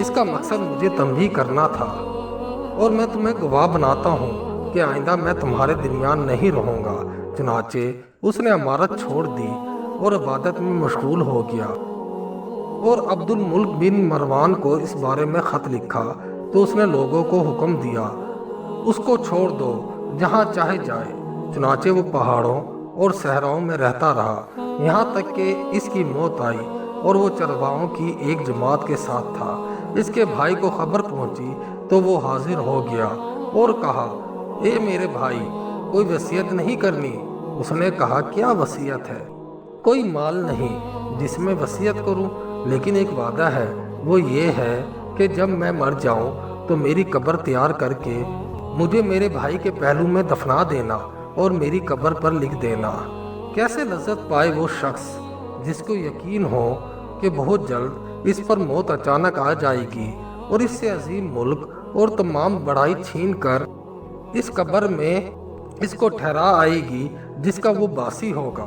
اس کا مقصد مجھے تنبیہ کرنا تھا اور میں تمہیں گواہ بناتا ہوں کہ آئندہ میں تمہارے درمیان نہیں رہوں گا۔ چنانچہ اس نے عمارت چھوڑ دی اور عبادت میں مشغول ہو گیا۔ اور عبد الملک بن مروان کو اس بارے میں خط لکھا تو اس نے لوگوں کو حکم دیا، اس کو چھوڑ دو، جہاں چاہے جائے۔ چنانچہ وہ پہاڑوں اور صحراؤں میں رہتا رہا، یہاں تک کہ اس کی موت آئی، اور وہ چرواہوں کی ایک جماعت کے ساتھ تھا۔ اس کے بھائی کو خبر پہنچی تو وہ حاضر ہو گیا اور کہا، اے میرے بھائی، کوئی وصیت نہیں کرنی؟ اس نے کہا، کیا وصیت ہے؟ کوئی مال نہیں جس میں وصیت کروں، لیکن ایک وعدہ ہے، وہ یہ ہے کہ جب میں مر جاؤں تو میری قبر تیار کر کے مجھے میرے بھائی کے پہلو میں دفنا دینا اور میری قبر پر لکھ دینا۔ کیسے لذت پائے وہ شخص جس کو یقین ہو کہ بہت جلد اس پر موت اچانک آ جائے گی اور اس سے عظیم ملک اور تمام بڑائی چھین کر اس قبر میں اس کو ٹھہرا آئے گی جس کا وہ باسی ہوگا۔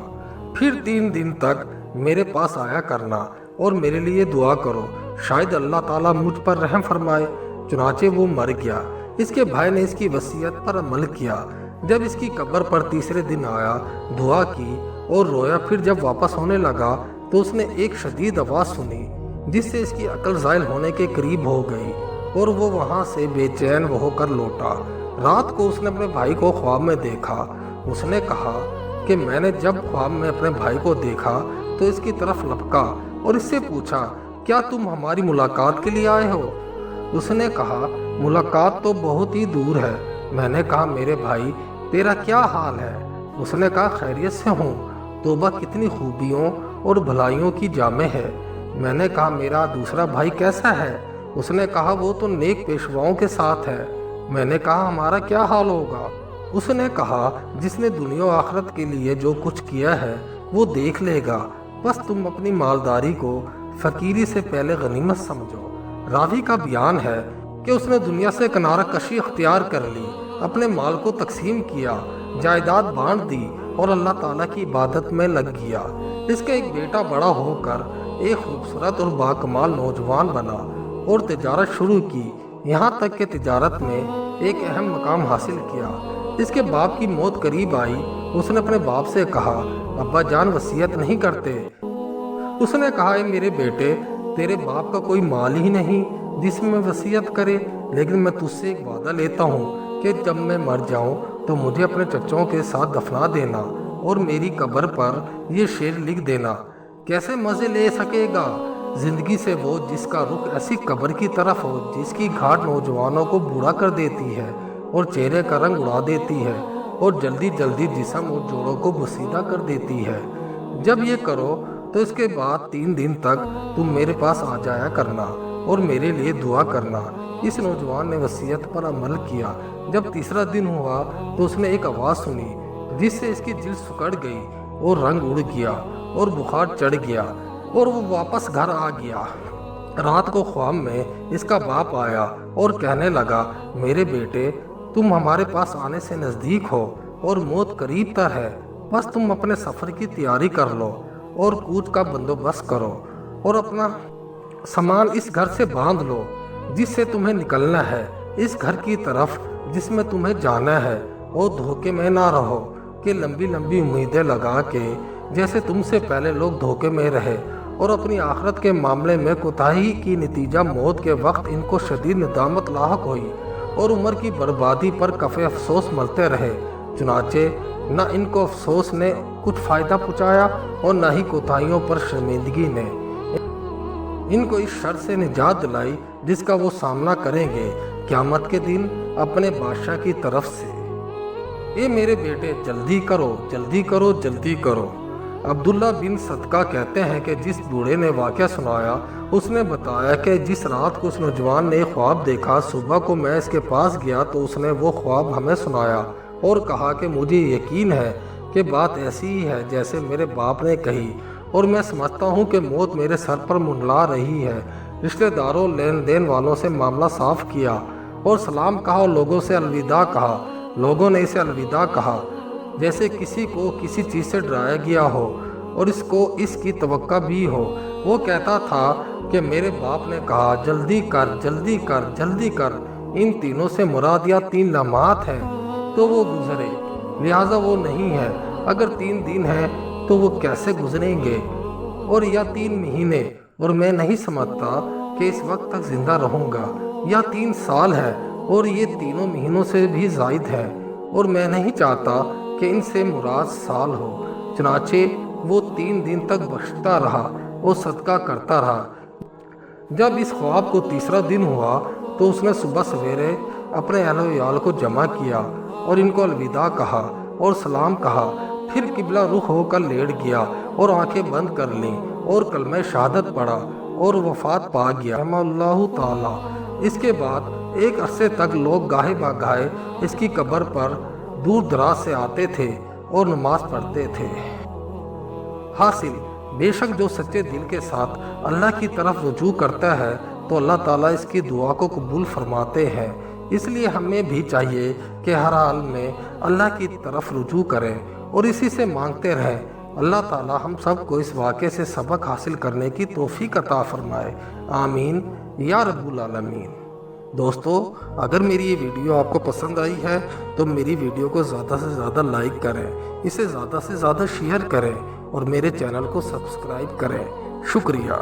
پھر 3 دن تک میرے پاس آیا کرنا اور میرے لیے دعا کرو، شاید اللہ تعالیٰ مجھ پر رحم فرمائے۔ چنانچہ وہ مر گیا۔ اس کے بھائی نے اس کی وصیت پر عمل کیا۔ جب اس کی قبر پر تیسرے دن آیا، دعا کی اور رویا، پھر جب واپس ہونے لگا تو اس نے ایک شدید آواز سنی جس سے اس کی عقل زائل ہونے کے قریب ہو گئی اور وہ وہاں سے بے چین ہو کر لوٹا۔ رات کو اس نے اپنے بھائی کو خواب میں دیکھا۔ اس نے کہا کہ میں نے جب خواب میں اپنے بھائی کو دیکھا تو اس کی طرف لپکا اور اس سے پوچھا، کیا تم ہماری ملاقات کے لیے آئے ہو؟ اس نے کہا، ملاقات تو بہت ہی دور ہے۔ میں نے کہا، میرے بھائی، تیرا کیا حال ہے؟ اس نے کہا، خیریت سے ہوں۔ توبہ کتنی خوبیوں اور بھلائیوں کی جامع ہے۔ میں نے کہا، میرا دوسرا بھائی کیسا ہے؟ اس نے کہا، وہ تو نیک پیشواؤں کے ساتھ ہے۔ میں نے کہا، ہمارا کیا حال ہوگا؟ اس نے کہا، جس نے دنیا و آخرت کے لیے جو کچھ کیا ہے وہ دیکھ لے گا، بس تم اپنی مالداری کو فقیری سے پہلے غنیمت سمجھو۔ راوی کا بیان ہے کہ اس نے دنیا سے کنارہ کشی اختیار کر لی، اپنے مال کو تقسیم کیا، جائیداد بانٹ دی اور اللہ تعالیٰ کی عبادت میں لگ گیا۔ اس کا ایک بیٹا بڑا ہو کر ایک خوبصورت اور باکمال نوجوان بنا اور تجارت شروع کی، یہاں تک کہ تجارت میں ایک اہم مقام حاصل کیا۔ اس کے باپ کی موت قریب آئی۔ اس نے اپنے باپ سے کہا، ابا جان وصیت نہیں کرتے؟ اس نے کہا، اے میرے بیٹے، تیرے باپ کا کوئی مال ہی نہیں جس میں وصیت کرے، لیکن میں تجھ سے ایک وعدہ لیتا ہوں کہ جب میں مر جاؤں تو مجھے اپنے چچوں کے ساتھ دفنا دینا اور میری قبر پر یہ شعر لکھ دینا۔ کیسے مزے لے سکے گا زندگی سے وہ جس کا رخ ایسی قبر کی طرف ہو جس کی گھاٹ نوجوانوں کو بوڑھا کر دیتی ہے اور چہرے کا رنگ اڑا دیتی ہے اور جلدی جلدی جسم اور جوڑوں کو بسیدہ کر دیتی ہے۔ جب یہ کرو تو اس کے بعد 3 دن تک تم میرے پاس آ جایا کرنا اور میرے لیے دعا کرنا۔ اس نوجوان نے وصیت پر عمل کیا۔ جب تیسرا دن ہوا تو اس نے ایک آواز سنی جس سے اس کی جلد سکڑ گئی اور رنگ اڑ گیا اور بخار چڑھ گیا اور وہ واپس گھر آ گیا۔ رات کو خواب میں اس کا باپ آیا اور کہنے لگا، میرے بیٹے، تم ہمارے پاس آنے سے نزدیک ہو اور موت قریب تر ہے، بس تم اپنے سفر کی تیاری کر لو اور کوچ کا بندوبست کرو اور اپنا سامان اس گھر سے باندھ لو جس سے تمہیں نکلنا ہے، اس گھر کی طرف جس میں تمہیں جانا ہے، اور دھوکے میں نہ رہو کہ لمبی لمبی امیدیں لگا کے جیسے تم سے پہلے لوگ دھوکے میں رہے اور اپنی آخرت کے معاملے میں کوتاہی کی نتیجہ موت کے وقت ان کو شدید ندامت لاحق ہوئی اور عمر کی بربادی پر کف افسوس ملتے رہے۔ چنانچہ نہ ان کو افسوس نے کچھ فائدہ پہنچایا اور نہ ہی کوتاہیوں پر شرمندگی نے ان کو اس شر سے نجات دلائی جس کا وہ سامنا کریں گے قیامت کے دن اپنے بادشاہ کی طرف سے۔ اے میرے بیٹے، جلدی کرو، جلدی کرو، جلدی کرو۔ عبداللہ بن صدقہ کہتے ہیں کہ جس بوڑھے نے واقعہ سنایا اس نے بتایا کہ جس رات کو اس نوجوان نے خواب دیکھا، صبح کو میں اس کے پاس گیا تو اس نے وہ خواب ہمیں سنایا اور کہا کہ مجھے یقین ہے کہ بات ایسی ہی ہے جیسے میرے باپ نے کہی، اور میں سمجھتا ہوں کہ موت میرے سر پر منڈلا رہی ہے۔ رشتہ داروں، لین دین والوں سے معاملہ صاف کیا اور سلام کہا اور لوگوں سے الوداع کہا۔ لوگوں نے اسے الوداع کہا جیسے کسی کو کسی چیز سے ڈرایا گیا ہو اور اس کو اس کی توقع بھی ہو۔ وہ کہتا تھا کہ میرے باپ نے کہا جلدی کر جلدی کر جلدی کر، ان تینوں سے مراد یا 3 لمحات ہے تو وہ گزرے، لہٰذا وہ نہیں ہے۔ اگر 3 دن ہے تو وہ کیسے گزریں گے، اور یا 3 مہینے، اور میں نہیں سمجھتا کہ اس وقت تک زندہ رہوں گا، یا 3 سال ہے اور یہ تینوں مہینوں سے بھی زائد ہے، اور میں نہیں چاہتا کہ ان سے مراد سال ہو۔ چنانچہ وہ 3 دن تک بخشتا رہا اور صدقہ کرتا رہا۔ جب اس خواب کو 3را دن ہوا تو اس نے صبح سویرے اپنے اہل و عیال کو جمع کیا اور ان کو الوداع کہا اور سلام کہا، پھر قبلہ رخ ہو کر لیٹ گیا اور آنکھیں بند کر لیں اور کلمہ شہادت پڑھا اور وفات پا گیا رحمہ اللہ تعالی۔ اس کے بعد ایک عرصے تک لوگ گاہے باگاہے اس کی قبر پر دور دراز سے آتے تھے اور نماز پڑھتے تھے۔ حاصل، بے شک جو سچے دل کے ساتھ اللہ کی طرف رجوع کرتا ہے تو اللہ تعالیٰ اس کی دعا کو قبول فرماتے ہیں۔ اس لیے ہمیں بھی چاہیے کہ ہر حال میں اللہ کی طرف رجوع کریں اور اسی سے مانگتے رہیں۔ اللہ تعالیٰ ہم سب کو اس واقعے سے سبق حاصل کرنے کی توفیق عطا فرمائے، آمین یا رب العالمین۔ دوستو، اگر میری یہ ویڈیو آپ کو پسند آئی ہے تو میری ویڈیو کو زیادہ سے زیادہ لائک کریں، اسے زیادہ سے زیادہ شیئر کریں اور میرے چینل کو سبسکرائب کریں۔ شکریہ۔